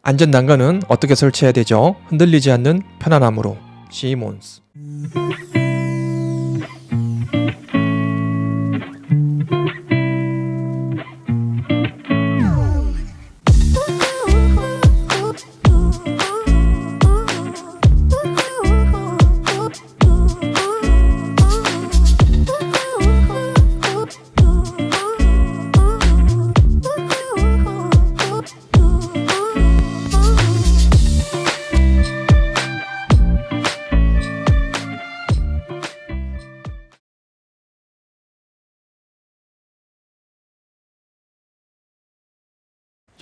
안전 난간은 어떻게 설치해야 되죠? 흔들리지 않는 편안함으로. 시몬스.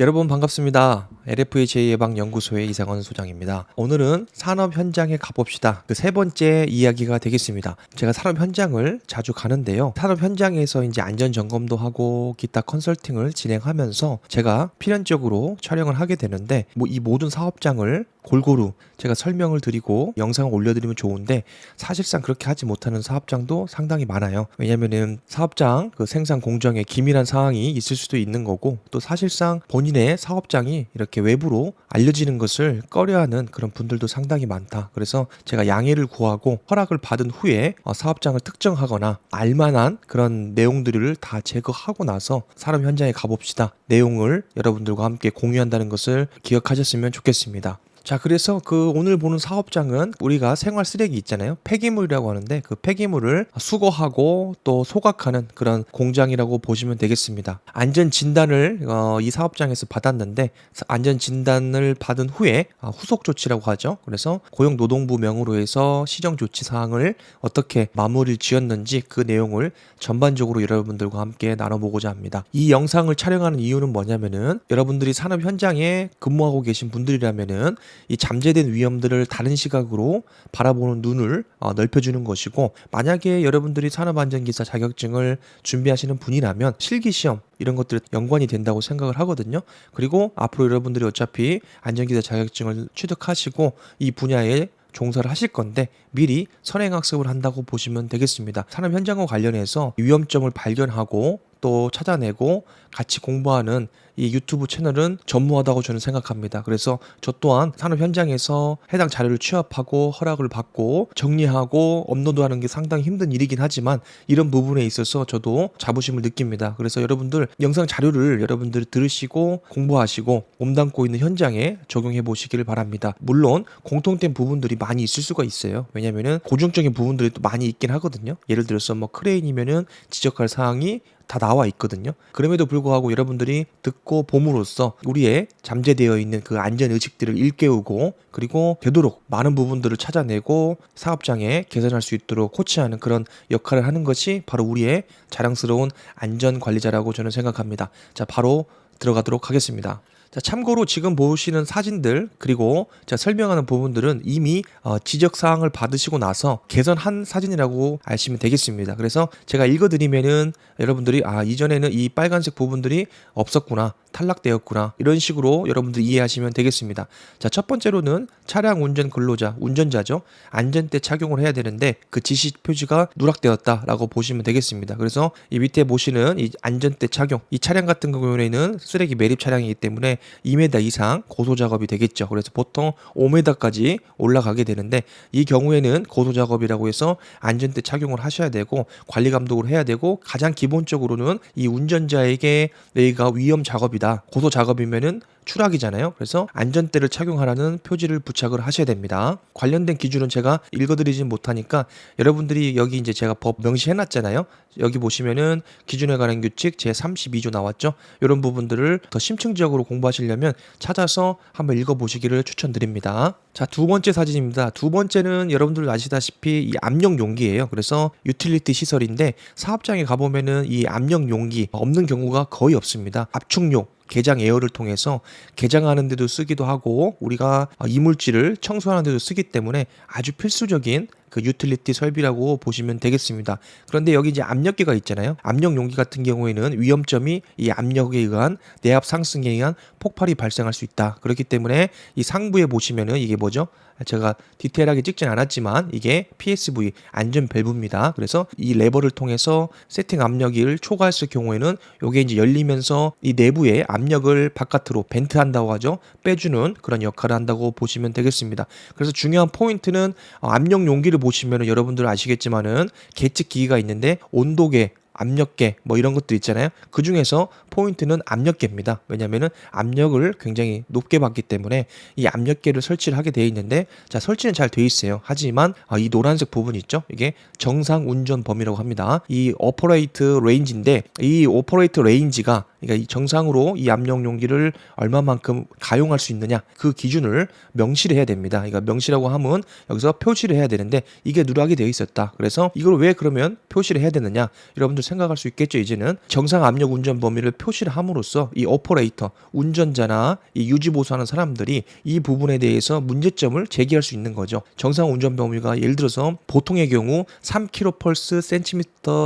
여러분 반갑습니다. LFA 제2예방연구소의 이상원 소장입니다. 오늘은 산업 현장에 가봅시다. 그 세 번째 이야기가 되겠습니다. 제가 산업 현장을 자주 가는데요. 산업 현장에서 이제 안전 점검도 하고 기타 컨설팅을 진행하면서 제가 필연적으로 촬영을 하게 되는데 이 모든 사업장을 골고루 제가 설명을 드리고 영상을 올려드리면 좋은데 사실상 그렇게 하지 못하는 사업장도 상당히 많아요. 왜냐면은 사업장 그 생산 공정에 기밀한 사항이 있을 수도 있는 거고 또 사실상 본인의 사업장이 이렇게 외부로 알려지는 것을 꺼려하는 그런 분들도 상당히 많다. 그래서 제가 양해를 구하고 허락을 받은 후에 사업장을 특정하거나 알만한 그런 내용들을 다 제거하고 나서 산업 현장에 가봅시다. 내용을 여러분들과 함께 공유한다는 것을 기억하셨으면 좋겠습니다. 자, 그래서 그 오늘 보는 사업장은 우리가 생활 쓰레기 있잖아요. 폐기물이라고 하는데 그 폐기물을 수거하고 또 소각하는 그런 공장이라고 보시면 되겠습니다. 안전 진단을 이 사업장에서 받았는데 안전 진단을 받은 후에 후속 조치라고 하죠. 그래서 고용노동부 명으로 해서 시정 조치 사항을 어떻게 마무리를 지었는지 그 내용을 전반적으로 여러분들과 함께 나눠보고자 합니다. 이 영상을 촬영하는 이유는 뭐냐면은 여러분들이 산업 현장에 근무하고 계신 분들이라면은 이 잠재된 위험들을 다른 시각으로 바라보는 눈을 넓혀주는 것이고, 만약에 여러분들이 산업안전기사 자격증을 준비하시는 분이라면 실기시험 이런 것들이 연관이 된다고 생각을 하거든요. 그리고 앞으로 여러분들이 어차피 안전기사 자격증을 취득하시고 이 분야에 종사를 하실 건데 미리 선행학습을 한다고 보시면 되겠습니다. 산업 현장과 관련해서 위험점을 발견하고 또 찾아내고 같이 공부하는 이 유튜브 채널은 전무하다고 저는 생각합니다. 그래서 저 또한 산업 현장에서 해당 자료를 취합하고 허락을 받고 정리하고 업로드하는 게 상당히 힘든 일이긴 하지만 이런 부분에 있어서 저도 자부심을 느낍니다. 그래서 여러분들 영상 자료를 여러분들이 들으시고 공부하시고 몸담고 있는 현장에 적용해 보시기를 바랍니다. 물론 공통된 부분들이 많이 있을 수가 있어요. 왜냐면은 고정적인 부분들이 또 많이 있긴 하거든요. 예를 들어서 크레인이면은 지적할 사항이 다 나와 있거든요. 그럼에도 불구하고 여러분들이 듣고 봄으로써 우리의 잠재되어 있는 그 안전 의식들을 일깨우고 그리고 되도록 많은 부분들을 찾아내고 사업장에 개선할 수 있도록 코치하는 그런 역할을 하는 것이 바로 우리의 자랑스러운 안전관리자라고 저는 생각합니다. 자, 바로 들어가도록 하겠습니다. 자, 참고로 지금 보시는 사진들 그리고 제가 설명하는 부분들은 이미 지적사항을 받으시고 나서 개선한 사진이라고 아시면 되겠습니다. 그래서 제가 읽어드리면은 여러분들이 이전에는 이 빨간색 부분들이 없었구나, 탈락되었구나, 이런 식으로 여러분들이 이해하시면 되겠습니다. 자, 첫 번째로는 차량 운전 근로자, 운전자죠. 안전대 착용을 해야 되는데 그 지시 표지가 누락되었다라고 보시면 되겠습니다. 그래서 이 밑에 보시는 이 안전대 착용, 이 차량 같은 경우에는 쓰레기 매립 차량이기 때문에 2m 이상 고소 작업이 되겠죠. 그래서 보통 5m까지 올라가게 되는데 이 경우에는 고소 작업이라고 해서 안전대 착용을 하셔야 되고 관리 감독을 해야 되고 가장 기본적으로는 이 운전자에게 내가 위험 작업이다, 고소 작업이면은 추락이잖아요. 그래서 안전대를 착용하라는 표지를 부착을 하셔야 됩니다. 관련된 기준은 제가 읽어드리진 못하니까 여러분들이 여기 이제 제가 법 명시해놨잖아요. 여기 보시면은 기준에 관한 규칙 제32조 나왔죠. 이런 부분들을 더 심층적으로 공부하시려면 찾아서 한번 읽어보시기를 추천드립니다. 자, 두 번째 사진입니다. 두 번째는 여러분들 아시다시피 이 압력 용기예요. 그래서 유틸리티 시설인데 사업장에 가보면은 이 압력 용기 없는 경우가 거의 없습니다. 압축용 개장 에어를 통해서 개장하는 데도 쓰기도 하고 우리가 이물질을 청소하는 데도 쓰기 때문에 아주 필수적인 그 유틸리티 설비라고 보시면 되겠습니다. 그런데 여기 이제 압력계가 있잖아요. 압력 용기 같은 경우에는 위험점이 이 압력에 의한 내압 상승에 의한 폭발이 발생할 수 있다. 그렇기 때문에 이 상부에 보시면은 이게 뭐죠? 제가 디테일하게 찍진 않았지만 이게 PSV 안전 밸브입니다. 그래서 이 레버를 통해서 세팅 압력을 초과했을 경우에는 이게 이제 열리면서 이 내부의 압력을 바깥으로 벤트한다고 하죠. 빼주는 그런 역할을 한다고 보시면 되겠습니다. 그래서 중요한 포인트는 압력 용기를 보시면은 여러분들 아시겠지만은 계측기기가 있는데 온도계, 압력계 뭐 이런 것들 있잖아요. 그 중에서 포인트는 압력계입니다. 왜냐면은 압력을 굉장히 높게 받기 때문에 이 압력계를 설치를 하게 되어 있는데, 자, 설치는 잘 되어 있어요. 하지만 이 노란색 부분 있죠? 이게 정상 운전 범위라고 합니다. 이 오퍼레이트 레인지인데, 이 오퍼레이트 레인지가 그러니까 이 정상으로 이 압력 용기를 얼마만큼 가용할 수 있느냐, 그 기준을 명시를 해야 됩니다. 그러니까 명시라고 하면 여기서 표시를 해야 되는데 이게 누락이 되어 있었다. 그래서 이걸 왜 그러면 표시를 해야 되느냐, 여러분들 생각할 수 있겠죠. 이제는 정상 압력 운전 범위를 표시를 함으로써 이 오퍼레이터, 운전자나 이 유지 보수하는 사람들이 이 부분에 대해서 문제점을 제기할 수 있는 거죠. 정상 운전 범위가 예를 들어서 보통의 경우 3kph cm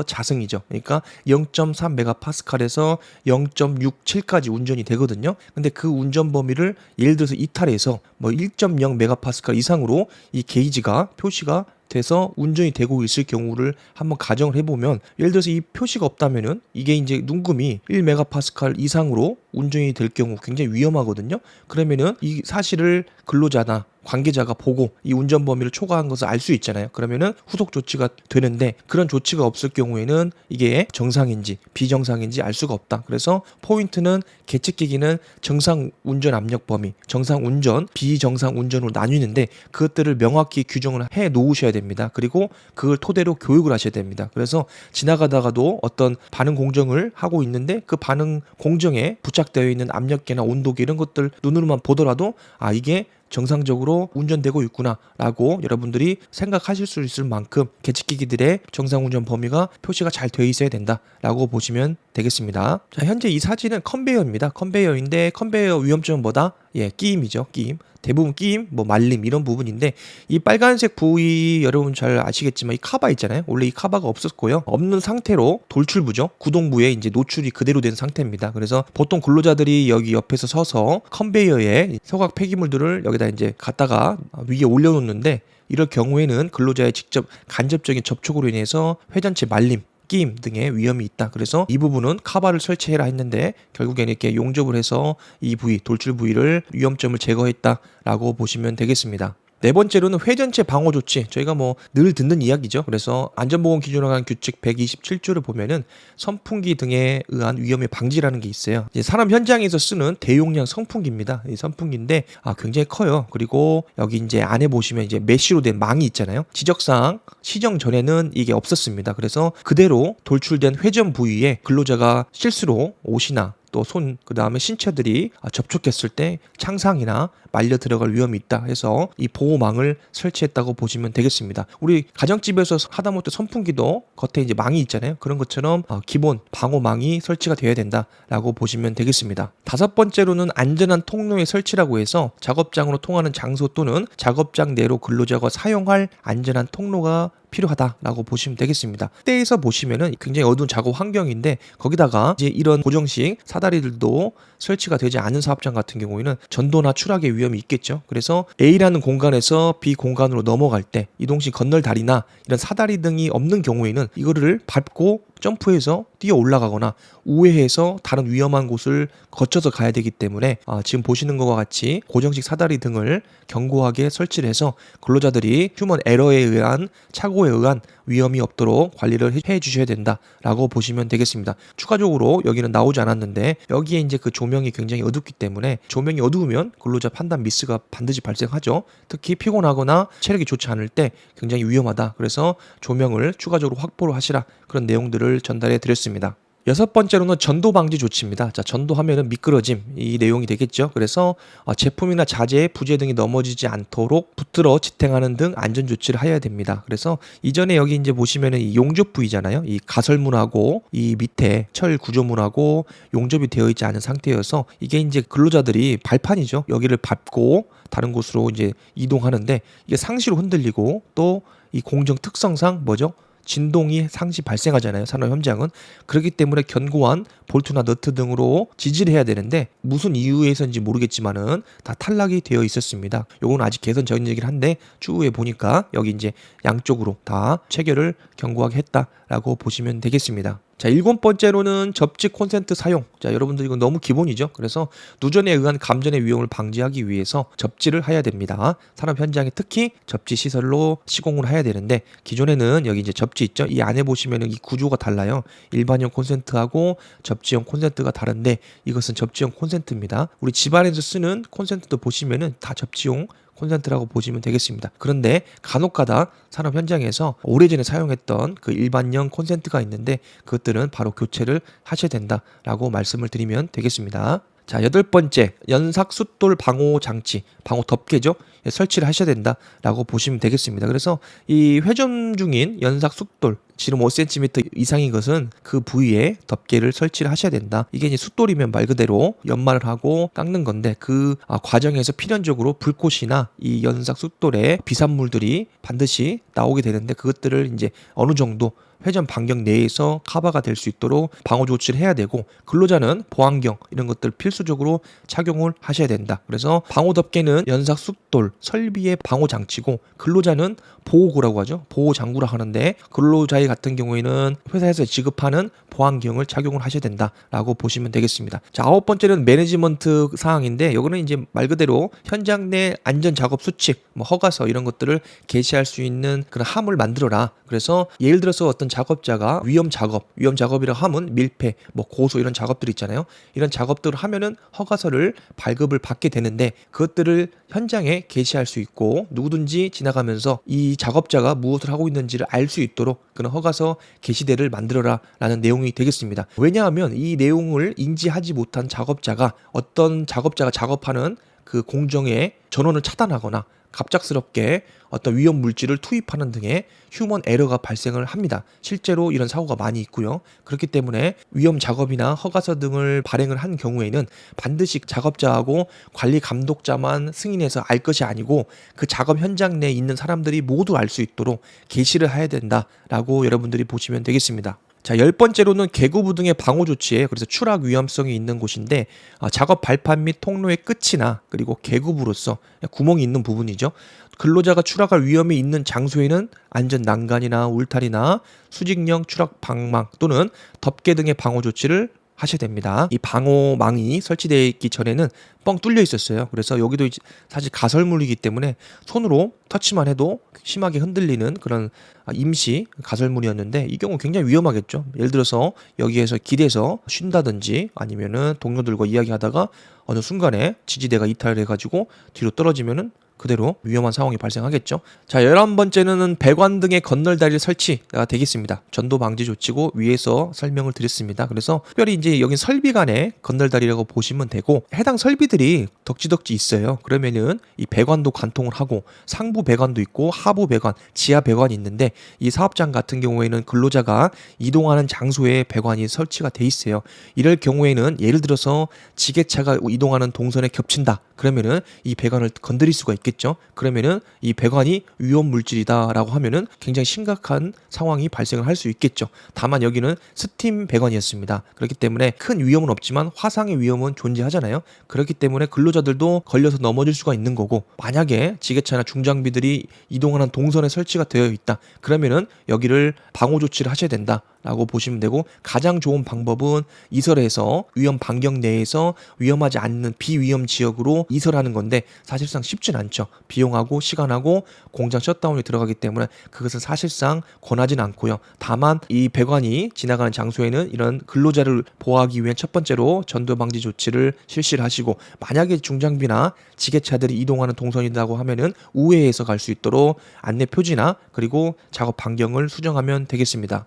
자승이죠. 그러니까 0.3메가파스칼에서 0.67까지 운전이 되거든요. 근데 그 운전 범위를 예를 들어서 이탈해서 뭐 1.0메가파스칼 이상으로 이 게이지가 표시가 돼서 운전이 되고 있을 경우를 한번 가정을 해보면, 예를 들어서 이 표시가 없다면은 이게 이제 눈금이 1메가파스칼 이상으로 운전이 될 경우 굉장히 위험하거든요. 그러면은 이 사실을 근로자나 관계자가 보고 이 운전 범위를 초과한 것을 알 수 있잖아요. 그러면은 후속 조치가 되는데, 그런 조치가 없을 경우에는 이게 정상인지 비정상인지 알 수가 없다. 그래서 포인트는 계측기기는 정상 운전 압력 범위, 정상 운전, 비정상 운전으로 나뉘는데 그것들을 명확히 규정을 해 놓으셔야 됩니다. 그리고 그걸 토대로 교육을 하셔야 됩니다. 그래서 지나가다가도 어떤 반응 공정을 하고 있는데 그 반응 공정에 부착되어 있는 압력계나 온도계 이런 것들 눈으로만 보더라도 이게 정상적으로 운전되고 있구나라고 여러분들이 생각하실 수 있을 만큼 계측기기들의 정상 운전 범위가 표시가 잘 되어 있어야 된다라고 보시면 되겠습니다. 자, 현재 이 사진은 컨베이어입니다. 컨베이어인데 컨베이어 위험점은 뭐다? 끼임이죠. 끼임. 대부분 끼임, 뭐 말림 이런 부분인데, 이 빨간색 부위 여러분 잘 아시겠지만 이 카바 있잖아요. 원래 이 카바가 없었고요. 없는 상태로 돌출부죠. 구동부에 이제 노출이 그대로 된 상태입니다. 그래서 보통 근로자들이 여기 옆에서 서서 컨베이어에 소각 폐기물들을 여기다 이제 갖다가 위에 올려놓는데, 이럴 경우에는 근로자의 직접 간접적인 접촉으로 인해서 회전체 말림, 끼임 등의 위험이 있다. 그래서 이 부분은 카바를 설치해라 했는데 결국에는 이렇게 용접을 해서 이 부위, 돌출 부위를 위험점을 제거했다라고 보시면 되겠습니다. 네 번째로는 회전체 방어 조치. 저희가 뭐 늘 듣는 이야기죠. 그래서 안전보건 기준에 관한 규칙 127조를 보면은 선풍기 등에 의한 위험의 방지라는 게 있어요. 이제 산업 현장에서 쓰는 대용량 선풍기입니다. 이 선풍기인데 굉장히 커요. 그리고 여기 이제 안에 보시면 이제 메쉬로 된 망이 있잖아요. 지적상 시정 전에는 이게 없었습니다. 그래서 그대로 돌출된 회전 부위에 근로자가 실수로 옷이나 또 손, 그 다음에 신체들이 접촉했을 때 창상이나 말려 들어갈 위험이 있다 해서 이 보호망을 설치했다고 보시면 되겠습니다. 우리 가정집에서 하다못해 선풍기도 겉에 이제 망이 있잖아요. 그런 것처럼 기본 방호망이 설치가 되어야 된다라고 보시면 되겠습니다. 다섯 번째로는 안전한 통로의 설치라고 해서 작업장으로 통하는 장소 또는 작업장 내로 근로자가 사용할 안전한 통로가 필요하다라고 보시면 되겠습니다. 때에서 보시면은 굉장히 어두운 작업 환경인데 거기다가 이제 이런 고정식 사다리들도 설치가 되지 않은 사업장 같은 경우에는 전도나 추락의 위험이 있겠죠. 그래서 A라는 공간에서 B 공간으로 넘어갈 때 이동식 건널다리나 이런 사다리 등이 없는 경우에는 이거를 밟고 점프해서 뛰어 올라가거나 우회해서 다른 위험한 곳을 거쳐서 가야 되기 때문에 지금 보시는 것과 같이 고정식 사다리 등을 견고하게 설치를 해서 근로자들이 휴먼 에러에 의한 착오에 의한 위험이 없도록 관리를 해 주셔야 된다라고 보시면 되겠습니다. 추가적으로 여기는 나오지 않았는데 여기에 이제 그 조명이 굉장히 어둡기 때문에 조명이 어두우면 근로자 판단 미스가 반드시 발생하죠. 특히 피곤하거나 체력이 좋지 않을 때 굉장히 위험하다. 그래서 조명을 추가적으로 확보를 하시라, 그런 내용들을 전달해 드렸습니다. 여섯 번째로는 전도 방지 조치입니다. 자, 전도하면은 미끄러짐, 이 내용이 되겠죠. 그래서 제품이나 자재, 부재 등이 넘어지지 않도록 붙들어 지탱하는 등 안전 조치를 해야 됩니다. 그래서 이전에 여기 이제 보시면은 이 용접 부위잖아요. 이 가설문하고 이 밑에 철 구조문하고 용접이 되어 있지 않은 상태여서 이게 이제 근로자들이 발판이죠. 여기를 밟고 다른 곳으로 이제 이동하는데 이게 상시로 흔들리고 또 이 공정 특성상 뭐죠? 진동이 상시 발생하잖아요. 산업 현장은. 그렇기 때문에 견고한 볼트나 너트 등으로 지지를 해야 되는데 무슨 이유에서인지 모르겠지만은 다 탈락이 되어 있었습니다. 요건 아직 개선 전이긴 한데 추후에 보니까 여기 이제 양쪽으로 다 체결을 견고하게 했다라고 보시면 되겠습니다. 자, 7번째로는 접지 콘센트 사용. 자, 여러분들 이건 너무 기본이죠. 그래서 누전에 의한 감전의 위험을 방지하기 위해서 접지를 해야 됩니다. 산업 현장에 특히 접지 시설로 시공을 해야 되는데 기존에는 여기 이제 접지 있죠. 이 안에 보시면은 이 구조가 달라요. 일반형 콘센트하고 접지형 콘센트가 다른데 이것은 접지형 콘센트입니다. 우리 집안에서 쓰는 콘센트도 보시면은 다 접지용 콘센트라고 보시면 되겠습니다. 그런데 간혹가다 산업 현장에서 오래전에 사용했던 그 일반형 콘센트가 있는데 그것들은 바로 교체를 하셔야 된다라고 말씀을 드리면 되겠습니다. 자, 8번째 연삭 숫돌 방호 장치, 방호 덮개죠. 설치를 하셔야 된다라고 보시면 되겠습니다. 그래서 이 회전 중인 연삭 숫돌 지름 5cm 이상인 것은 그 부위에 덮개를 설치를 하셔야 된다. 이게 이제 숫돌이면 말 그대로 연마를 하고 깎는 건데 그 과정에서 필연적으로 불꽃이나 이 연삭 숫돌에 비산물들이 반드시 나오게 되는데 그것들을 이제 어느 정도 회전 반경 내에서 커버가 될 수 있도록 방호 조치를 해야 되고 근로자는 보안경 이런 것들 필수적으로 착용을 하셔야 된다. 그래서 방호 덮개는 연삭 숫돌 설비의 방호 장치고 근로자는 보호구라고 하죠. 보호 장구라 하는데 근로자의 같은 경우에는 회사에서 지급하는 보안경을 착용을 하셔야 된다라고 보시면 되겠습니다. 자, 9번째는 매니지먼트 사항인데 이거는 이제 말 그대로 현장 내 안전 작업 수칙, 뭐 허가서 이런 것들을 게시할 수 있는 그런 함을 만들어라. 그래서 예를 들어서 어떤 작업자가 위험 작업이라 하면 밀폐, 뭐 고소 이런 작업들 있잖아요. 이런 작업들을 하면은 허가서를 발급을 받게 되는데 그것들을 현장에 게시할 수 있고 누구든지 지나가면서 이 작업자가 무엇을 하고 있는지를 알 수 있도록 그런 허가서 게시대를 만들어라 라는 내용이 되겠습니다. 왜냐하면 이 내용을 인지하지 못한 작업자가 어떤 작업자가 작업하는 그 공정의 전원을 차단하거나 갑작스럽게 어떤 위험 물질을 투입하는 등의 휴먼 에러가 발생을 합니다. 실제로 이런 사고가 많이 있고요. 그렇기 때문에 위험 작업이나 허가서 등을 발행을 한 경우에는 반드시 작업자하고 관리 감독자만 승인해서 알 것이 아니고 그 작업 현장 내에 있는 사람들이 모두 알 수 있도록 게시를 해야 된다라고 여러분들이 보시면 되겠습니다. 자, 10번째로는 개구부 등의 방호 조치에 그래서 추락 위험성이 있는 곳인데 작업 발판 및 통로의 끝이나 그리고 개구부로서 구멍이 있는 부분이죠. 근로자가 추락할 위험이 있는 장소에는 안전 난간이나 울타리나 수직형 추락 방망 또는 덮개 등의 방호 조치를 하셔야 됩니다. 이 방호망이 설치되어 있기 전에는 뻥 뚫려 있었어요. 그래서 여기도 사실 가설물이기 때문에 손으로 터치만 해도 심하게 흔들리는 그런 임시 가설물이었는데 이 경우 굉장히 위험하겠죠. 예를 들어서 여기에서 길에서 쉰다든지 아니면은 동료들과 이야기하다가 어느 순간에 지지대가 이탈해가지고 뒤로 떨어지면은 그대로 위험한 상황이 발생하겠죠. 자, 11번째는 배관 등의 건널다리 설치가 되겠습니다. 전도 방지 조치고 위에서 설명을 드렸습니다. 그래서 특별히 이제 여기 설비 간의 건널다리라고 보시면 되고 해당 설비들이 덕지덕지 있어요. 그러면은 이 배관도 관통을 하고 상부 배관도 있고 하부 배관, 지하 배관이 있는데 이 사업장 같은 경우에는 근로자가 이동하는 장소에 배관이 설치가 돼 있어요. 이럴 경우에는 예를 들어서 지게차가 이동하는 동선에 겹친다. 그러면은 이 배관을 건드릴 수가 있겠죠. 그러면은 이 배관이 위험 물질이다라고 하면은 굉장히 심각한 상황이 발생을 할 수 있겠죠. 다만 여기는 스팀 배관이었습니다. 그렇기 때문에 큰 위험은 없지만 화상의 위험은 존재하잖아요. 그렇기 때문에 근로자들도 걸려서 넘어질 수가 있는 거고 만약에 지게차나 중장비들이 이동하는 동선에 설치가 되어 있다. 그러면은 여기를 방호 조치를 하셔야 된다. 라고 보시면 되고 가장 좋은 방법은 이설해서 위험 반경 내에서 위험하지 않는 비위험 지역으로 이설하는 건데 사실상 쉽진 않죠. 비용하고 시간하고 공장 셧다운이 들어가기 때문에 그것은 사실상 권하진 않고요. 다만 이 배관이 지나가는 장소에는 이런 근로자를 보호하기 위한 첫 번째로 전도 방지 조치를 실시를 하시고 만약에 중장비나 지게차들이 이동하는 동선이라고 하면은 우회해서 갈 수 있도록 안내 표지나 그리고 작업 반경을 수정하면 되겠습니다.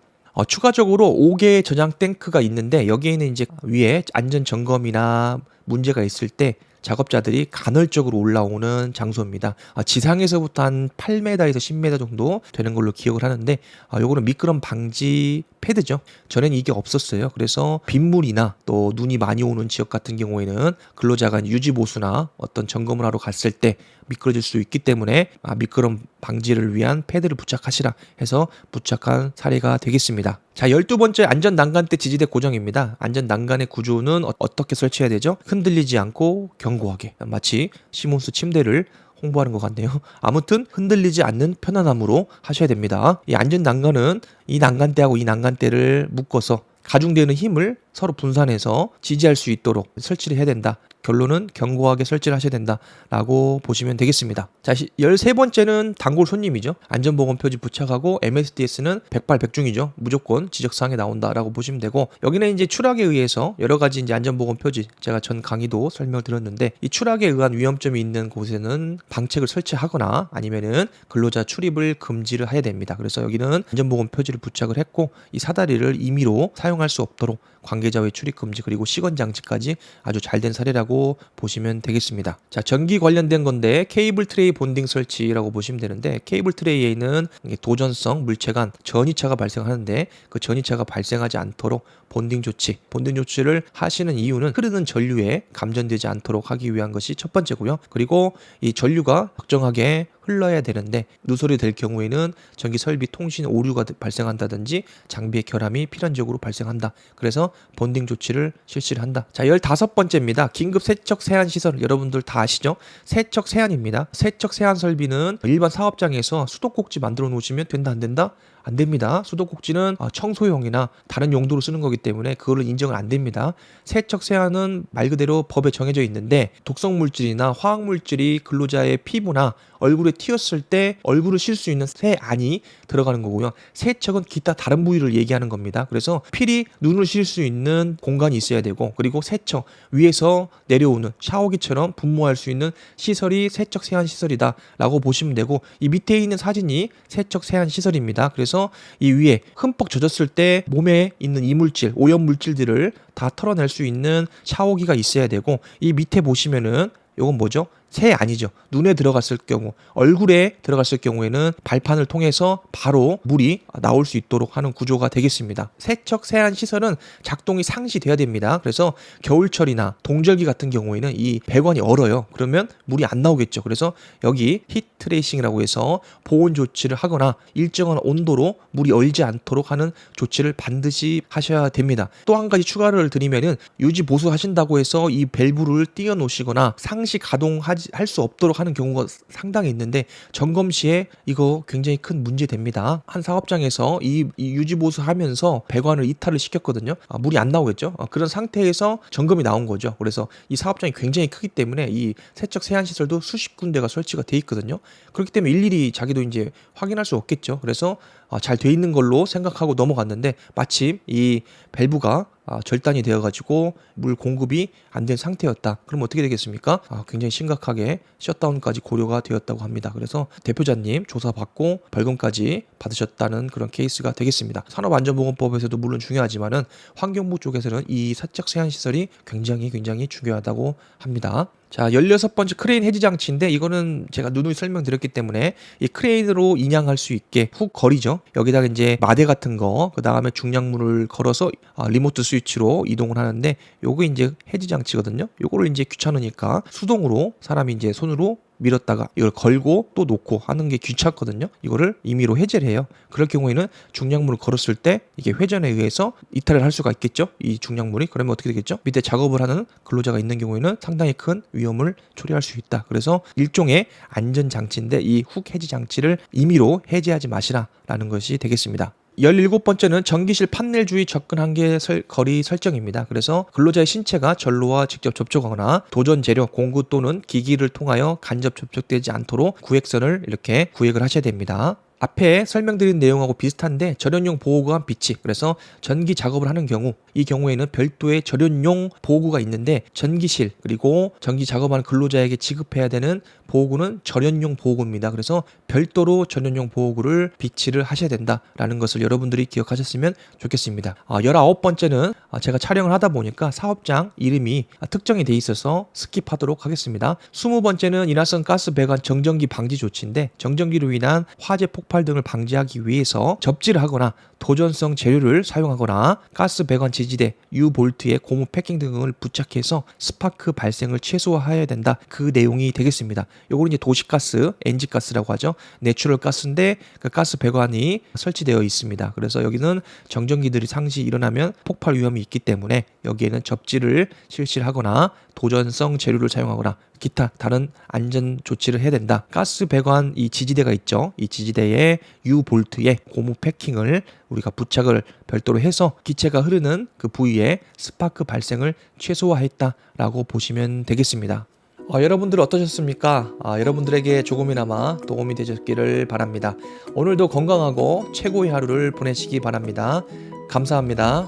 추가적으로 5개의 저장 탱크가 있는데 여기에는 이제 위에 안전 점검이나 문제가 있을 때 작업자들이 간헐적으로 올라오는 장소입니다. 지상에서부터 한 8m에서 10m 정도 되는 걸로 기억을 하는데 요거는 미끄럼 방지 패드죠. 전에는 이게 없었어요. 그래서 빗물이나 또 눈이 많이 오는 지역 같은 경우에는 근로자가 유지보수나 어떤 점검을 하러 갔을 때 미끄러질 수 있기 때문에 미끄럼 방지를 위한 패드를 부착하시라 해서 부착한 사례가 되겠습니다. 자, 12번째 안전 난간대 지지대 고정입니다. 안전 난간의 구조는 어떻게 설치해야 되죠? 흔들리지 않고 견고하게, 마치 시몬스 침대를 홍보하는 것 같네요. 아무튼 흔들리지 않는 편안함으로 하셔야 됩니다. 이 안전 난간은 이 난간대하고 이 난간대를 묶어서 가중되는 힘을 서로 분산해서 지지할 수 있도록 설치를 해야 된다. 결론은 견고하게 설치를 하셔야 된다라고 보시면 되겠습니다. 자, 13번째는 단골 손님이죠. 안전보건 표지 부착하고 MSDS는 100발백중이죠. 무조건 지적사항에 나온다라고 보시면 되고, 여기는 이제 추락에 의해서 여러 가지 이제 안전보건 표지, 제가 전 강의도 설명을 드렸는데, 이 추락에 의한 위험점이 있는 곳에는 방책을 설치하거나 아니면은 근로자 출입을 금지를 해야 됩니다. 그래서 여기는 안전보건 표지를 부착을 했고, 이 사다리를 임의로 사용할 수 없도록 관계자 외 출입 금지, 그리고 시건 장치까지 아주 잘 된 사례라고 보시면 되겠습니다. 자, 전기 관련된 건데 케이블 트레이 본딩 설치라고 보시면 되는데, 케이블 트레이에는 도전성 물체간 전이차가 발생하는데 그 전이차가 발생하지 않도록 본딩 조치를 하시는 이유는 흐르는 전류에 감전되지 않도록 하기 위한 것이 첫 번째고요. 그리고 이 전류가 적정하게 흘러야 되는데 누설이 될 경우에는 전기 설비 통신 오류가 발생한다든지 장비의 결함이 필연적으로 발생한다. 그래서 본딩 조치를 실시를 한다. 자, 15번째입니다. 긴급 세척 세안 시설, 여러분들 다 아시죠? 세척 세안입니다. 세척 세안 설비는 일반 사업장에서 수도꼭지 만들어 놓으시면 된다, 안 된다? 안 됩니다. 수도꼭지는 청소용이나 다른 용도로 쓰는 거기 때문에 그거를 인정은 안 됩니다. 세척 세안은 말 그대로 법에 정해져 있는데 독성 물질이나 화학 물질이 근로자의 피부나 얼굴에 튀었을 때 얼굴을 쉴 수 있는 세안이 들어가는 거고요. 세척은 기타 다른 부위를 얘기하는 겁니다. 그래서 필히 눈을 쉴 수 있는 공간이 있어야 되고, 그리고 세척 위에서 내려오는 샤워기처럼 분무할 수 있는 시설이 세척 세안 시설이다 라고 보시면 되고, 이 밑에 있는 사진이 세척 세안 시설입니다. 그래서 이 위에 흠뻑 젖었을 때 몸에 있는 이물질, 오염 물질들을 다 털어낼 수 있는 샤워기가 있어야 되고, 이 밑에 보시면은 요건 뭐죠? 세안이죠. 눈에 들어갔을 경우, 얼굴에 들어갔을 경우에는 발판을 통해서 바로 물이 나올 수 있도록 하는 구조가 되겠습니다. 세척 세안 시설은 작동이 상시돼야 됩니다. 그래서 겨울철이나 동절기 같은 경우에는 이 배관이 얼어요. 그러면 물이 안 나오겠죠. 그래서 여기 히트 트레이싱이라고 해서 보온 조치를 하거나 일정한 온도로 물이 얼지 않도록 하는 조치를 반드시 하셔야 됩니다. 또 한 가지 추가를 드리면은 유지 보수하신다고 해서 이 밸브를 띄워 놓으시거나 상시 가동할 수 없도록 하는 경우가 상당히 있는데, 점검 시에 이거 굉장히 큰 문제 됩니다. 한 사업장에서 이 유지 보수하면서 배관을 이탈을 시켰거든요. 물이 안 나오겠죠. 그런 상태에서 점검이 나온 거죠. 그래서 이 사업장이 굉장히 크기 때문에 이 세척 세안 시설도 수십 군데가 설치가 돼 있거든요. 그렇기 때문에 일일이 자기도 이제 확인할 수 없겠죠. 그래서 잘 돼 있는 걸로 생각하고 넘어갔는데, 마침 이 밸브가 절단이 되어가지고 물 공급이 안 된 상태였다. 그럼 어떻게 되겠습니까? 굉장히 심각하게 셧다운까지 고려가 되었다고 합니다. 그래서 대표자님 조사받고 벌금까지 받으셨다는 그런 케이스가 되겠습니다. 산업안전보건법에서도 물론 중요하지만은 환경부 쪽에서는 이 세척 세안 시설이 굉장히 중요하다고 합니다. 자, 16번째 크레인 해지 장치인데, 이거는 제가 누누이 설명드렸기 때문에 이 크레인으로 인양할 수 있게 훅 거리죠. 여기다가 이제 마대 같은 거, 그 다음에 중량물을 걸어서 리모트 스위치로 이동을 하는데, 요거 이제 해지 장치거든요. 요거를 이제 귀찮으니까 수동으로 사람이 이제 손으로 밀었다가 이걸 걸고 또 놓고 하는 게 귀찮거든요. 이거를 임의로 해제를 해요. 그럴 경우에는 중량물을 걸었을 때 이게 회전에 의해서 이탈을 할 수가 있겠죠. 이 중량물이. 그러면 어떻게 되겠죠? 밑에 작업을 하는 근로자가 있는 경우에는 상당히 큰 위험을 초래할 수 있다. 그래서 일종의 안전장치인데 이 훅 해지 장치를 임의로 해제하지 마시라라는 것이 되겠습니다. 17번째는 전기실 판넬 주위 접근 한계 거리 설정입니다. 그래서 근로자의 신체가 전로와 직접 접촉하거나 도전 재료, 공구 또는 기기를 통하여 간접 접촉되지 않도록 구획선을 이렇게 구획을 하셔야 됩니다. 앞에 설명드린 내용하고 비슷한데 절연용 보호구와 비치. 그래서 전기 작업을 하는 경우 이 경우에는 별도의 절연용 보호구가 있는데 전기실 그리고 전기 작업하는 근로자에게 지급해야 되는 보호구는 절연용 보호구입니다. 그래서 별도로 절연용 보호구를 비치를 하셔야 된다라는 것을 여러분들이 기억하셨으면 좋겠습니다. 19번째는 제가 촬영을 하다 보니까 사업장 이름이 특정이 돼 있어서 스킵하도록 하겠습니다. 20번째는 인화성 가스 배관 정전기 방지 조치인데 정전기로 인한 화재 폭발 등을 방지하기 위해서 접지를 하거나 도전성 재료를 사용하거나 가스 배관 지지대, 유볼트에 고무 패킹 등을 부착해서 스파크 발생을 최소화해야 된다. 그 내용이 되겠습니다. 요거는 이제 도시가스, NG가스라고 하죠. 내추럴 가스인데 그 가스 배관이 설치되어 있습니다. 그래서 여기는 정전기들이 상시 일어나면 폭발 위험이 있기 때문에 여기에는 접지를 실시하거나 도전성 재료를 사용하거나 기타 다른 안전 조치를 해야 된다. 가스 배관 이 지지대가 있죠. 이 지지대에 U볼트에 고무 패킹을 우리가 부착을 별도로 해서 기체가 흐르는 그 부위에 스파크 발생을 최소화했다라고 보시면 되겠습니다. 여러분들 어떠셨습니까? 여러분들에게 조금이나마 도움이 되셨기를 바랍니다. 오늘도 건강하고 최고의 하루를 보내시기 바랍니다. 감사합니다.